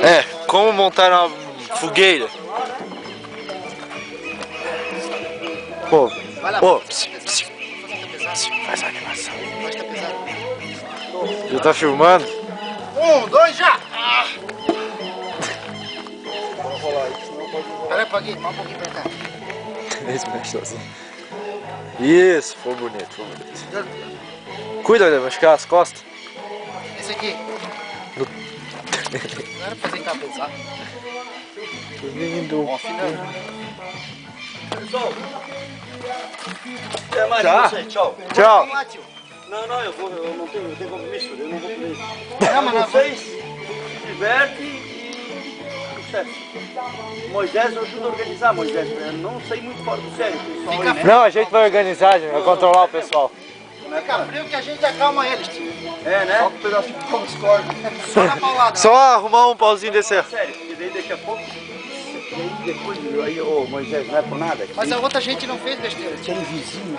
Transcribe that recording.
É, como montar uma fogueira. Pô, pô, faz a animação. Já tá filmando? 1, 2, já! Vamos rolar isso, senão pode rolar. Peraí, Paguinho, um pouquinho pra cá. Esse mexe assim. Isso, foi bonito, foi bonito. Cuida de machucar as costas. Esse aqui. Não era pra tentar pensar. Que lindo. Ó, afinando. Pessoal, até mais Tchau. você, tchau. Tchau. Vamos lá, tio. Não, eu tenho compromisso, eu não vou comer isso. Não, mas nós Vocês se divertem e sucesso. Moisés, eu ajudo a organizar, Moisés. Eu não sei muito fora do sério, pessoal. Fica Aí, né? Não, a gente vai organizar, a gente vai controlar o pessoal. Fica frio que a gente acalma eles, tio. É, né? Só com um pedacinho de pão discorda. Só na paulada. Só arrumar um pauzinho desse. Sério, porque daí daqui a pouco. E aí depois, ô Moisés, não é por nada? Mas a outra gente não fez besteira, tio. Tem vizinho.